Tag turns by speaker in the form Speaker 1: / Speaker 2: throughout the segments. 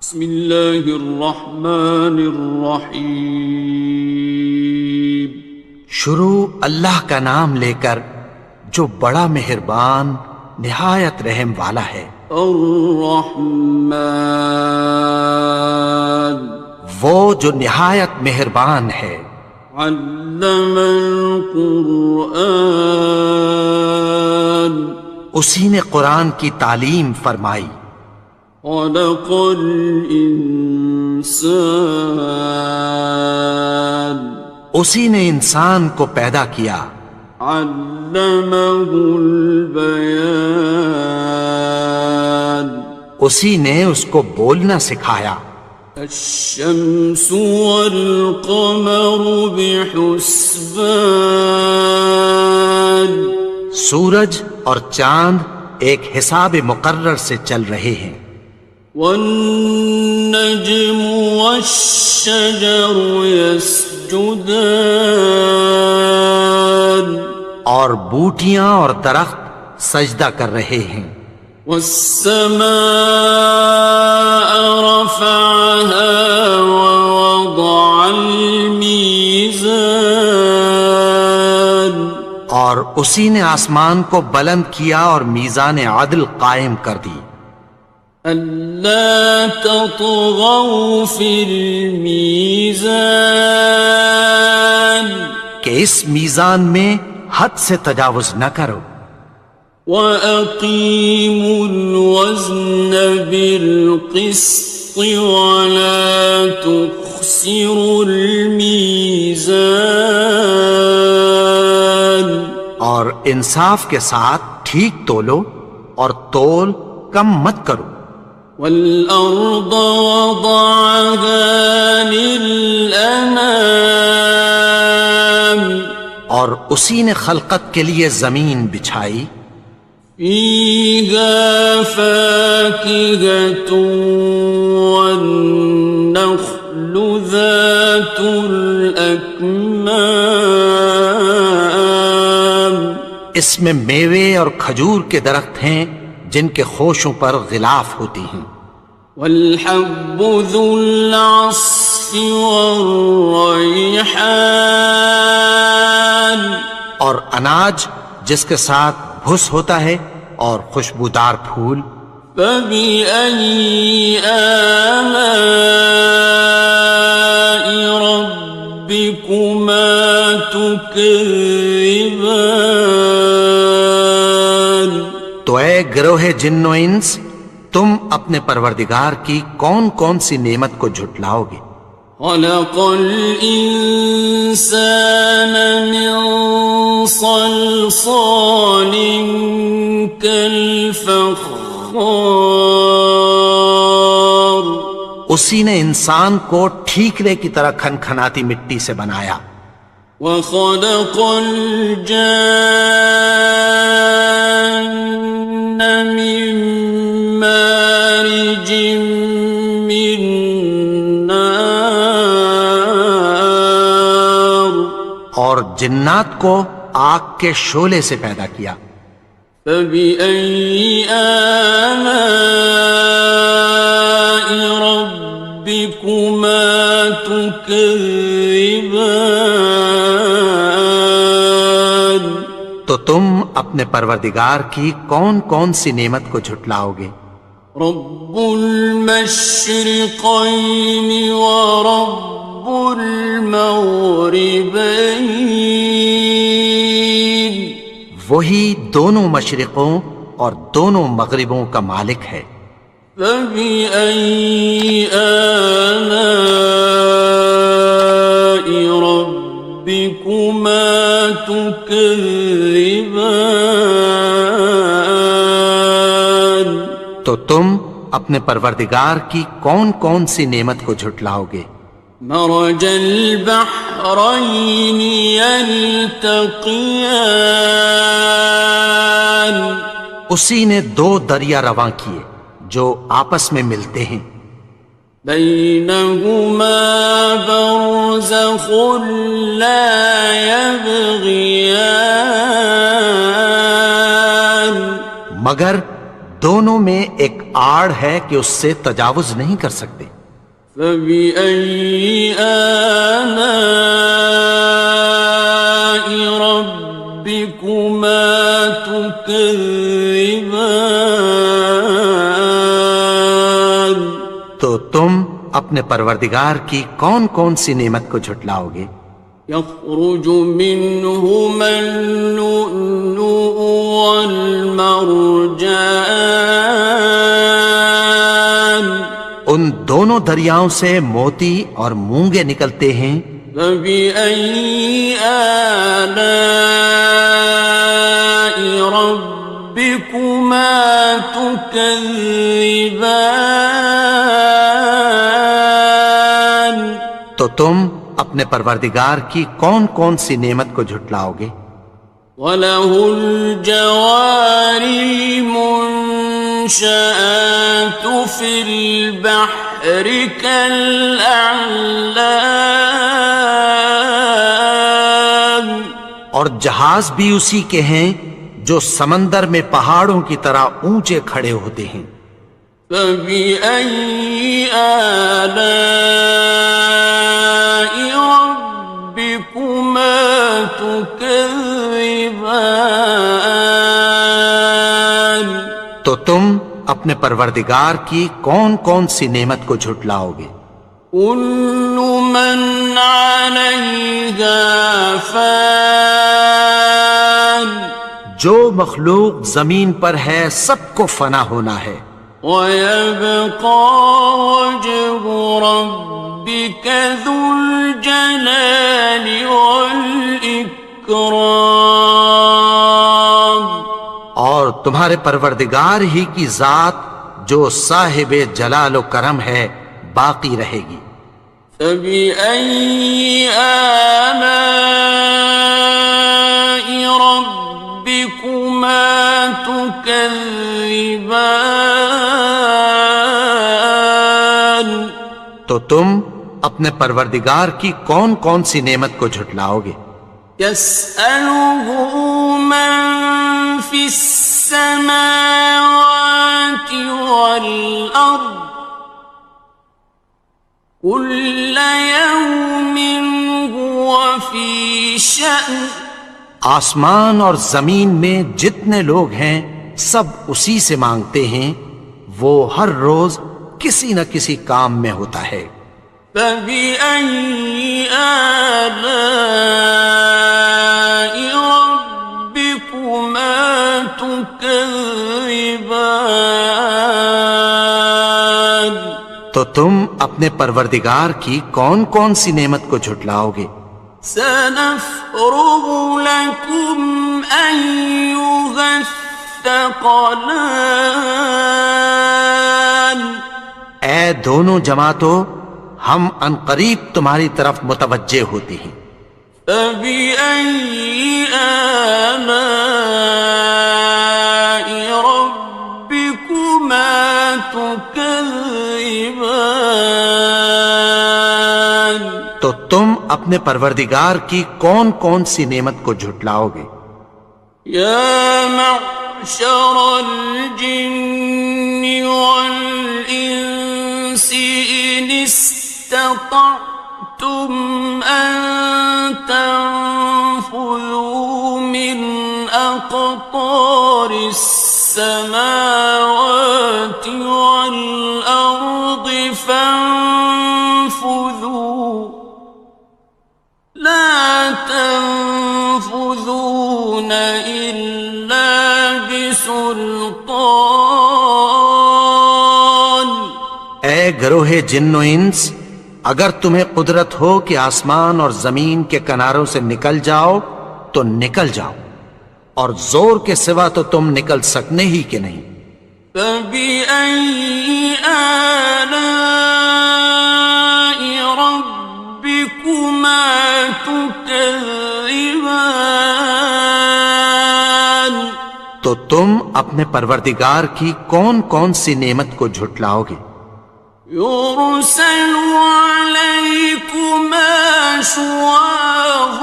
Speaker 1: بسم اللہ الرحمن الرحیم۔
Speaker 2: شروع اللہ کا نام لے کر جو بڑا مہربان نہایت رحم والا ہے۔
Speaker 1: الرحمن،
Speaker 2: وہ جو نہایت مہربان ہے۔
Speaker 1: علم القرآن،
Speaker 2: اسی نے قرآن کی تعلیم فرمائی۔
Speaker 1: خلق الانسان،
Speaker 2: اسی نے انسان کو پیدا کیا۔
Speaker 1: علمہ البیان،
Speaker 2: اسی نے اس کو بولنا سکھایا۔
Speaker 1: الشمس والقمر بحسبان،
Speaker 2: سورج اور چاند ایک حساب مقرر سے چل رہے ہیں۔
Speaker 1: والنجم والشجر يسجدان،
Speaker 2: اور بوٹیاں اور درخت سجدہ کر رہے ہیں۔
Speaker 1: والسماء رفعها ووضع الميزان،
Speaker 2: اور اسی نے آسمان کو بلند کیا اور میزان عدل قائم کر دی۔
Speaker 1: ألا تطغوا في الميزان،
Speaker 2: کہ اس میزان میں حد سے تجاوز نہ کرو۔
Speaker 1: وَأَقِيمُوا الْوَزْنَ بِالْقِسْطِ وَلَا تُخْسِرُوا الْمِيزَانَ،
Speaker 2: اور انصاف کے ساتھ ٹھیک تولو اور تول کم مت کرو۔
Speaker 1: وَالْأَرْضَ وَضَعَهَا لِلْأَنَامِ،
Speaker 2: اور اسی نے خلقت کے لیے زمین بچھائی۔
Speaker 1: فِيهَا فَاكِهَةٌ وَالنَّخْلُ ذَاتُ الْأَكْمَامِ،
Speaker 2: اس میں میوے اور کھجور کے درخت ہیں جن کے خوشوں پر غلاف ہوتی ہیں۔
Speaker 1: وَالْحَبُّ ذُو الْعَصْفِ وَالرَّيْحَانِ،
Speaker 2: اور اناج جس کے ساتھ بھس ہوتا ہے اور خوشبودار پھول۔
Speaker 1: فَبِأَيِّ آلَاءِ رَبِّكُمَا تُكَذِّبَانِ،
Speaker 2: تو اے گروہ جن و انس، تم اپنے پروردگار کی کون کون سی نعمت کو جھٹلاؤ گے؟
Speaker 1: خَلَقَ الْإِنسَانَ مِنْ صَلْصَالٍ كَالْفَخَّارِ،
Speaker 2: اسی نے انسان کو ٹھیکرے کی طرح کھنکھناتی مٹی سے بنایا۔
Speaker 1: وَخَلَقَ الْجَانَّ مِن مَّارِجٍ مِّن نَّارٍ،
Speaker 2: اور جنات کو آگ کے شعلے سے پیدا کیا۔
Speaker 1: فَبِأَيِّ آلَاءِ رَبِّكُمَا تُكَذِّبَانِ،
Speaker 2: تو تم اپنے پروردگار کی کون کون سی نعمت کو جھٹلاؤ گے؟
Speaker 1: رب المشرقین ورب المغربین،
Speaker 2: وہی دونوں مشرقوں اور دونوں مغربوں کا مالک ہے۔
Speaker 1: فَبِأَيِّ آلَاءِ رَبِّكُمَا تُكَذِّبَانِ،
Speaker 2: تو تم اپنے پروردگار کی کون کون سی نعمت کو جھٹلاؤ گے؟
Speaker 1: مرج البحرین یلتقیان،
Speaker 2: اسی نے دو دریا رواں کیے جو آپس میں ملتے ہیں۔
Speaker 1: بینہما برزخ لا یبغیان،
Speaker 2: مگر دونوں میں ایک آڑ ہے کہ اس سے تجاوز نہیں کر سکتے۔
Speaker 1: فبأي آلاء ربكما تكذبان؟
Speaker 2: تو تم اپنے پروردگار کی کون کون سی نعمت کو جھٹلاؤ گے؟
Speaker 1: يخرج منهما اللؤلؤ والمرجان
Speaker 2: ان دونوں دریاؤں سے موتی اور مونگے نکلتے ہیں۔
Speaker 1: فبأي آلاء ربكما تكذبان؟
Speaker 2: تو تم اپنے پروردگار کی کون کون سی نعمت کو جھٹلاؤ گے؟
Speaker 1: وَلَهُ الْجَوَارِ الْمُنشَآتُ فِي الْبَحْرِ كَالْأَعْلَامِ،
Speaker 2: اور جہاز بھی اسی کے ہیں جو سمندر میں پہاڑوں کی طرح اونچے کھڑے ہوتے ہیں۔
Speaker 1: فَبِأَيِّ آلَاءِ رَبِّكُمَا تُكَذِّبَانِ؟
Speaker 2: تو تم اپنے پروردگار کی کون کون سی نعمت کو جھٹلاؤ گے؟
Speaker 1: كُلُّ مَنْ عَلَيْهَا فَانٍ،
Speaker 2: جو مخلوق زمین پر ہے سب کو فنا ہونا ہے۔
Speaker 1: وَيَبْقَى وَجْهُ رَبِّكَ ذُو الْجَلَالِ وَالْإِكْرَامِ،
Speaker 2: اور تمہارے پروردگار ہی کی ذات جو صاحب جلال و کرم ہے باقی رہے گی۔
Speaker 1: فَبِأَيِّ آلَاءِ رَبِّكُمَا تُكَذِّبَانِ؟
Speaker 2: تو تم اپنے پروردگار کی کون کون سی نعمت کو جھٹلاؤ گے؟
Speaker 1: يَسْأَلُهُ مَن فِي السَّمَاوَاتِ وَالْأَرْضِ كُلَّ يَوْمٍ هُوَ فِي شَأْنٍ،
Speaker 2: آسمان اور زمین میں جتنے لوگ ہیں سب اسی سے مانگتے ہیں، وہ ہر روز کسی نہ کسی کام میں ہوتا ہے۔
Speaker 1: فَبِأَيِّ آلَاءِ رَبِّكُمَا تُكَذِّبَانِ؟
Speaker 2: تو تم اپنے پروردگار کی کون کون سی نعمت کو جھٹلاؤ گے؟
Speaker 1: سَنَفْرُغُ لَكُمْ أَيُّهَ الثَّقَلَانِ،
Speaker 2: اے دونوں جماعتوں، ہم عنقریب تمہاری طرف متوجہ ہوتے ہیں۔
Speaker 1: فَبِأَيِّ آلَاءِ رَبِّكُمَا تُكَذِّبَانِ؟
Speaker 2: تو تم اپنے پروردگار کی کون کون سی نعمت کو جھٹلاؤ گے؟
Speaker 1: يَا مَعْشَرَ الْجِنِّ وَالْإِنسِ إِنِ اسْتَطَعْتُمْ أَن تَنفُذُوا مِنْ أَقْطَارِ السَّمَاوَاتِ وَالْأَرْضِ فَانفُذُوا لَا تَنفُذُونَ إِلَّا بِسُلْطَانٍ۔
Speaker 2: اے گروہ جن و انس، اگر تمہیں قدرت ہو کہ آسمان اور زمین کے کناروں سے نکل جاؤ تو نکل جاؤ، اور زور کے سوا تو تم نکل سکنے ہی کہ نہیں۔
Speaker 1: فَبِأَيِّ آلَاءِ رَبِّكُمَا تُكَذِّبَانِ؟
Speaker 2: تو تم اپنے پروردگار کی کون کون سی نعمت کو جھٹلاؤ گے؟
Speaker 1: يُرْسَلُ عَلَيْكُمَا شُوَاظٌ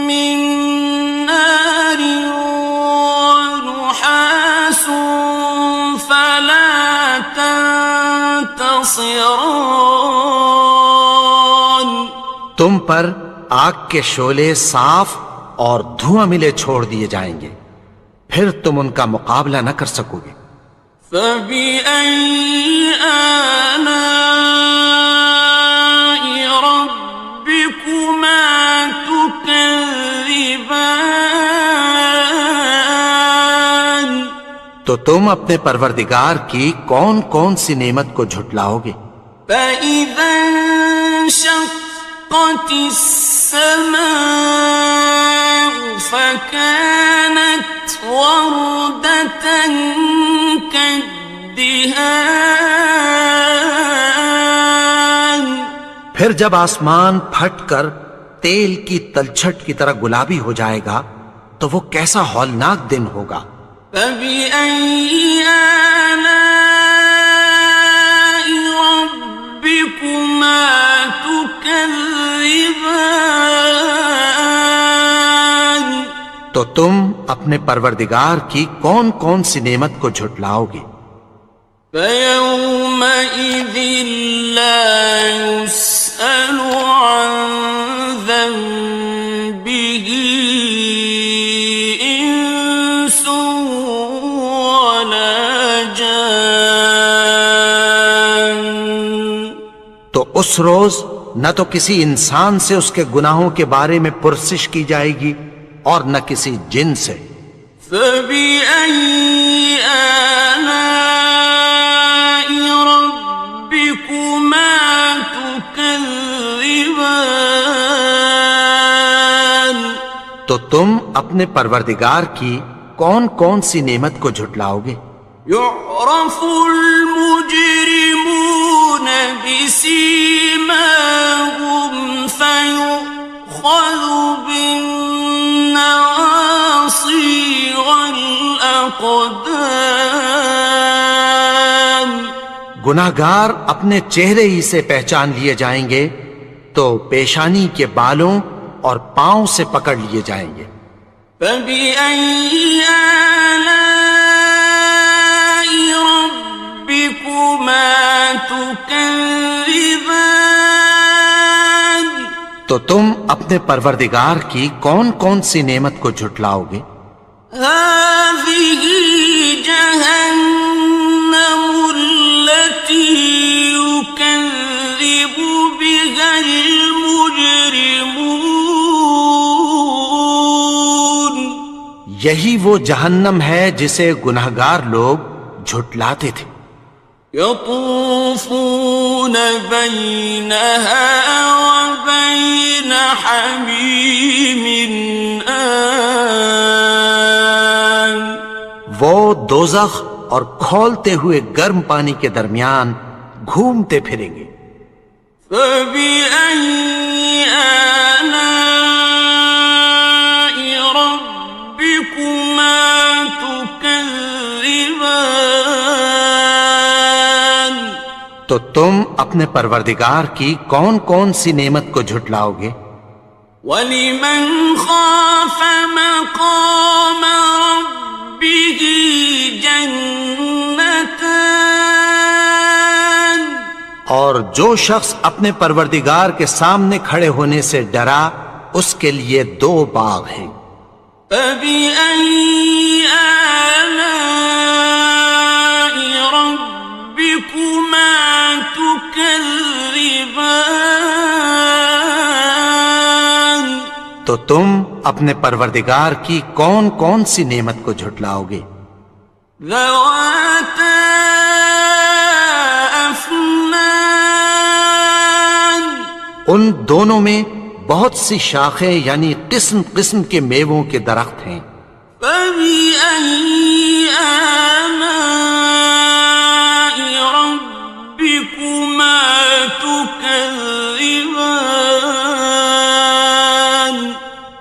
Speaker 1: مِّن نَّارٍ وَنُحَاسٌ فَلَا خاصرون.
Speaker 2: تم پر آگ کے شعلے صاف اور دھواں ملے چھوڑ دیے جائیں گے، پھر تم ان کا مقابلہ نہ کر سکو گے۔
Speaker 1: فَبِأَيِّ آلَاءِ رَبِّكُمَا تُكَذِّبَانِ.
Speaker 2: تو تم اپنے پروردگار کی کون کون سی نعمت کو جھٹلاؤ گے؟
Speaker 1: فَإِذَا انشَقَّتِ السَّمَاءُ فَكَانَتْ وَرْدَةً كَالدِّهَانِ.
Speaker 2: پھر جب آسمان پھٹ کر تیل کی تلچھٹ کی طرح گلابی ہو جائے گا تو وہ کیسا ہولناک دن ہوگا۔
Speaker 1: فَبِأَيِّ آلَاءِ رَبِّكُمَا تُكَذِّبَانِ.
Speaker 2: تو تم اپنے پروردگار کی کون کون سی نعمت کو جھٹلاؤ گے؟
Speaker 1: فَيَوْمَئِذٍ لَا يُسْأَلُ عَنْ ذَنبِهِ إِنسٌ وَلَا جَانٌ.
Speaker 2: تو اس روز نہ تو کسی انسان سے اس کے گناہوں کے بارے میں پرسش کی جائے گی اور نہ کسی جن سے۔
Speaker 1: فَبِأَيِّ آلَاءِ رَبِّكُمَا تُكَذِّبَانِ.
Speaker 2: تو تم اپنے پروردگار کی کون کون سی نعمت کو جھٹلاؤ گے؟
Speaker 1: يُعْرَفُ الْمُجْرِمُونَ بِسِيمَاهُمْ فَيُؤْخَذُ بِالنَّوَاصِي وَالْأَقْدَامِ.
Speaker 2: گناہگار اپنے چہرے ہی سے پہچان لیے جائیں گے تو پیشانی کے بالوں اور پاؤں سے پکڑ لیے جائیں گے۔
Speaker 1: فَبِأَيِّ آلَاءِ رَبِّكُمَا تُكَذِّبَانِ.
Speaker 2: تو تم اپنے پروردگار کی کون کون سی نعمت کو جھٹلاؤ گے؟
Speaker 1: هَٰذِهِ جَهَنَّمُ الَّتِي يُكَذِّبُ بِهَا الْمُجْرِمُونَ.
Speaker 2: یہی وہ جہنم ہے جسے گناہگار لوگ جھٹلاتے تھے۔
Speaker 1: يَطُوفُونَ بَيْنَهَا وَبَيْنَ حَمِيمٍ آنٍ.
Speaker 2: وہ دوزخ اور کھولتے ہوئے گرم پانی کے درمیان گھومتے پھریں گے۔
Speaker 1: فَبِأَيِّ آلَاءِ رَبِّكُمَا تُكَذِّبَانِ.
Speaker 2: تو تم اپنے پروردگار کی کون کون سی نعمت کو جھٹلاؤ گے؟
Speaker 1: وَلِمَنْ خَافَ مَقَامَ رَبِّهِ جَنَّتَانِ.
Speaker 2: اور جو شخص اپنے پروردگار کے سامنے کھڑے ہونے سے ڈرا اس کے لیے دو باغ ہیں۔
Speaker 1: فَبِأَيِّ آلَاءِ رَبِّكُمَا تُكَذِّبَانِ.
Speaker 2: تو تم اپنے پروردگار کی کون کون سی نعمت کو جھٹلاؤ گے؟
Speaker 1: ذَوَاتَا أَفْنَانٍ.
Speaker 2: ان دونوں میں بہت سی شاخیں یعنی قسم قسم کے میووں کے درخت ہیں۔
Speaker 1: فَبِأَيِّ آلَاءِ رَبِّكُمَا تُكَذِّبَانِ.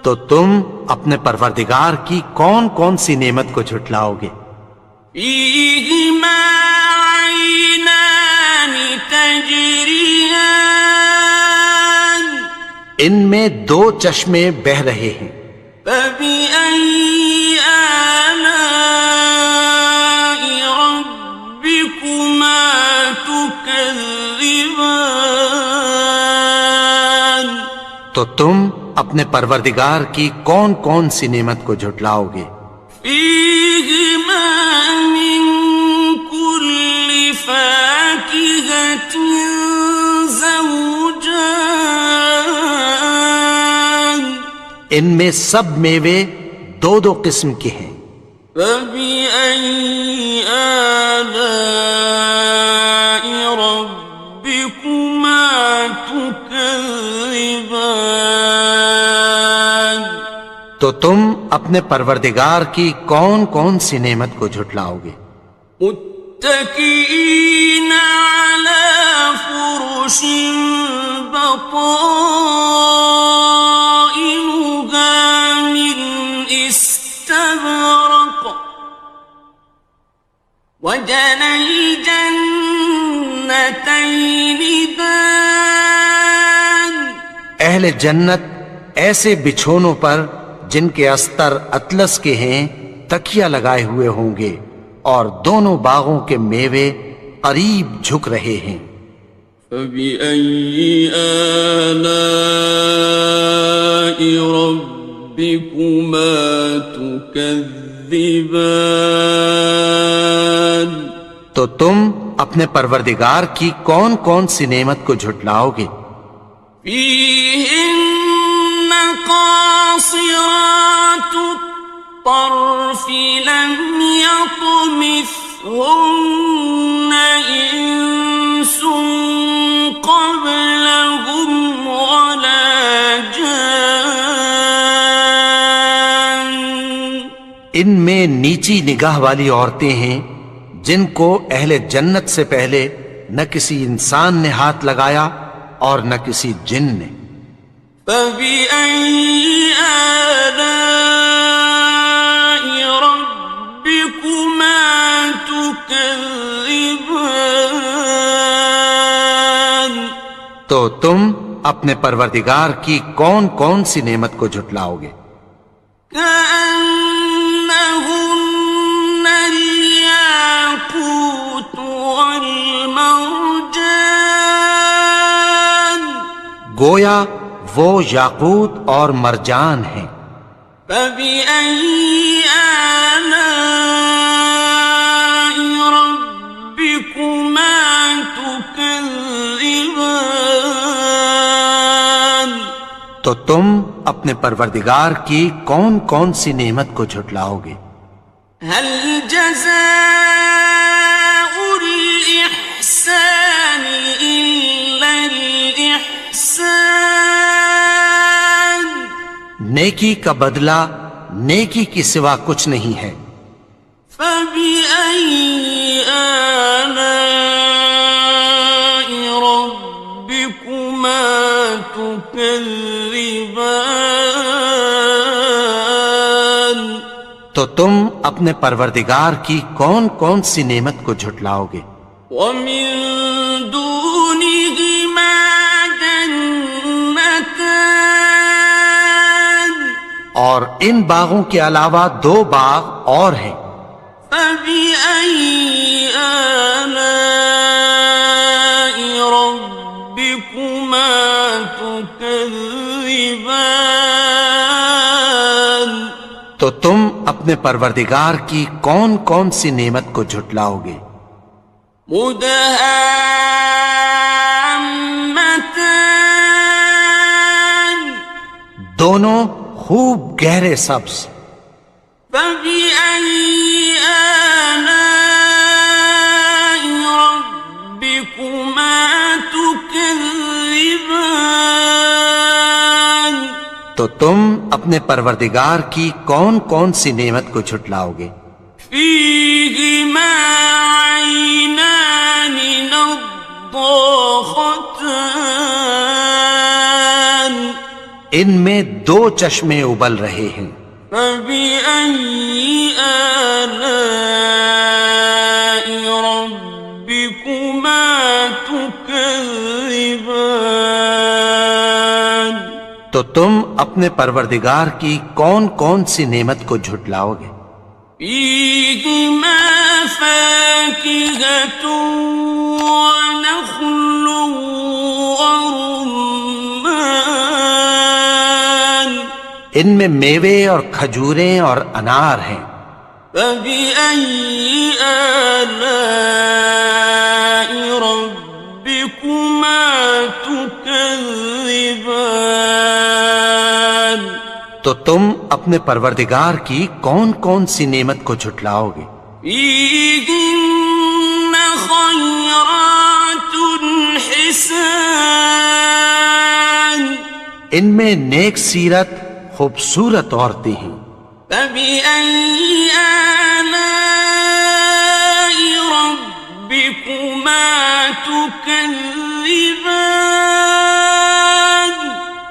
Speaker 2: تو تم اپنے پروردگار کی کون کون سی نعمت کو جھٹلاؤ گے؟
Speaker 1: فِيهِمَا عَيْنَانِ تَجْرِيَانِ.
Speaker 2: ان میں دو چشمے بہہ رہے ہیں۔
Speaker 1: فَبِأَيِّ آلَاءِ رَبِّكُمَا تُكَذِّبَانِ. تكذبان
Speaker 2: تو تم اپنے پروردگار کی کون کون سی نعمت کو جھٹلاؤ گے؟
Speaker 1: فيهما من كل فاكهة زوجان
Speaker 2: ان میں سب میوے دو دو قسم کے ہیں۔
Speaker 1: فبأي آلاء ربكما تكذبان
Speaker 2: تو تم اپنے پروردگار کی کون کون سی نعمت کو جھٹلاؤ گے؟
Speaker 1: متكئين على فرش بطائنها من استبرق وجنى الجنتين دان
Speaker 2: اہل جنت ایسے بچھونوں پر جن کے استر اطلس کے ہیں تکیہ لگائے ہوئے ہوں گے، اور دونوں باغوں کے میوے قریب جھک رہے ہیں۔
Speaker 1: فبأي آلاء ربكما تكذبان
Speaker 2: تو تم اپنے پروردگار کی کون کون سی نعمت کو جھٹلاؤ گے؟
Speaker 1: فيهن قاصرات الطرف لم يطمثهن إنس قبلهم ولا جان
Speaker 2: ان میں نیچی نگاہ والی عورتیں ہیں جن کو اہل جنت سے پہلے نہ کسی انسان نے ہاتھ لگایا اور نہ کسی جن نے۔
Speaker 1: فبأي آلاء ربكما تكذبان
Speaker 2: تو تم اپنے پروردگار کی کون کون سی نعمت کو جھٹلاؤ گے؟
Speaker 1: كأنهن الياقوت والمرجان
Speaker 2: گویا وہ یاقوت اور مرجان ہیں۔
Speaker 1: فبأي آلاء ربكما تكذبان
Speaker 2: تو تم اپنے پروردگار کی کون کون سی نعمت کو جھٹلاؤ گے؟
Speaker 1: هل جزاء الإحسان إلا الإحسان
Speaker 2: نیکی کا بدلہ نیکی کی سوا کچھ نہیں ہے۔
Speaker 1: فبأي آلاء ربكما تكذبان
Speaker 2: تو تم اپنے پروردگار کی کون کون سی نعمت کو جھٹلاؤ گے؟
Speaker 1: ومن دونهما جنتان
Speaker 2: اور ان باغوں کے علاوہ دو باغ اور ہیں۔
Speaker 1: فبأي آلاء ربكما تكذبان
Speaker 2: تو تم اپنے پروردگار کی کون کون سی نعمت کو جھٹلاؤ گے؟
Speaker 1: مدهامتان
Speaker 2: دونوں خوب گہرے سبز۔
Speaker 1: فبأي آلاء ربكما تكذبان
Speaker 2: تو تم اپنے پروردگار کی کون کون سی نعمت کو جھٹلاؤ گے؟
Speaker 1: فيهما عينان نضاختان
Speaker 2: ان میں دو چشمے ابل رہے ہیں۔
Speaker 1: فبأي آلاء ربكما تكذبان
Speaker 2: تو تم اپنے پروردگار کی کون کون سی نعمت کو جھٹلاؤ گے؟
Speaker 1: فيهما فاكهة ونخل ورمان
Speaker 2: ان میں میوے اور کھجوریں اور انار ہیں.
Speaker 1: فبأي آلاء ربكما تكذبان
Speaker 2: تو تم اپنے پروردگار کی کون کون سی نعمت کو جھٹلاؤ گے؟
Speaker 1: فيهن خيرات حسان
Speaker 2: ان میں نیک سیرت خوبصورت عورتیں ہیں.
Speaker 1: فبأي آلاء ربكما تكذبان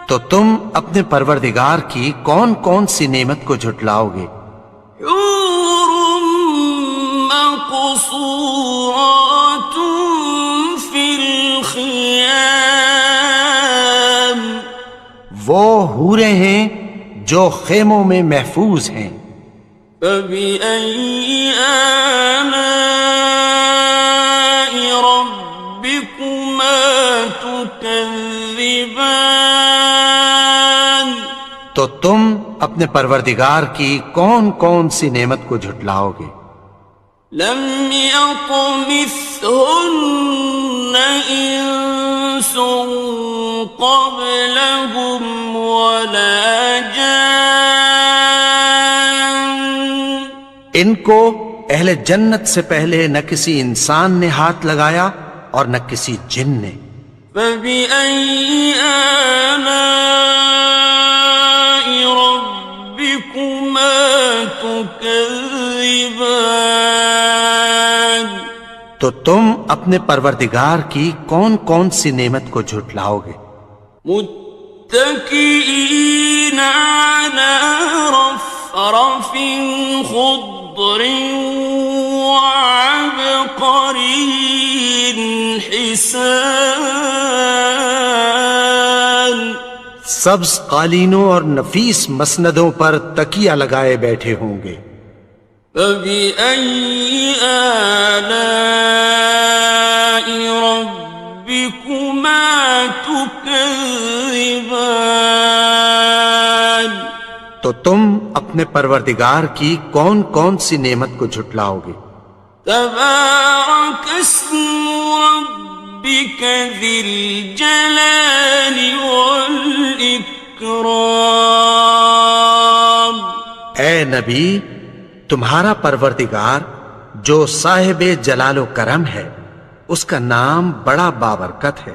Speaker 2: تو تم اپنے پروردگار کی کون کون سی نعمت کو جھٹلاؤ گے؟
Speaker 1: حور مقصورات في الخيام
Speaker 2: وہ حوریں ہیں جو خیموں میں محفوظ ہیں.
Speaker 1: فبأي آلاء ربكما تكذبان
Speaker 2: تو تم اپنے پروردگار کی کون کون سی نعمت کو جھٹلاؤ گے؟
Speaker 1: لم يطمثهن إنس قبلهم ولا جان
Speaker 2: ان کو اہل جنت سے پہلے نہ کسی انسان نے ہاتھ لگایا اور نہ کسی جن نے.
Speaker 1: فبأي آلاء ربكما تكذبان
Speaker 2: تو تم اپنے پروردگار کی کون کون سی نعمت کو جھٹلاؤ گے؟
Speaker 1: متكئين على رفرف خضر وعبقري حسان
Speaker 2: سبز قالینوں اور نفیس مسندوں پر تکیہ لگائے بیٹھے ہوں گے.
Speaker 1: فبأي آلاء ربكما تكذبان
Speaker 2: تو تم اپنے پروردگار کی کون کون سی نعمت کو جھٹلاؤ گے؟
Speaker 1: تبارك اسم ربك ذي الجلال والإكرام
Speaker 2: اے نبی، تمہارا پروردگار جو صاحب جلال و کرم ہے، اس کا نام بڑا بابرکت ہے.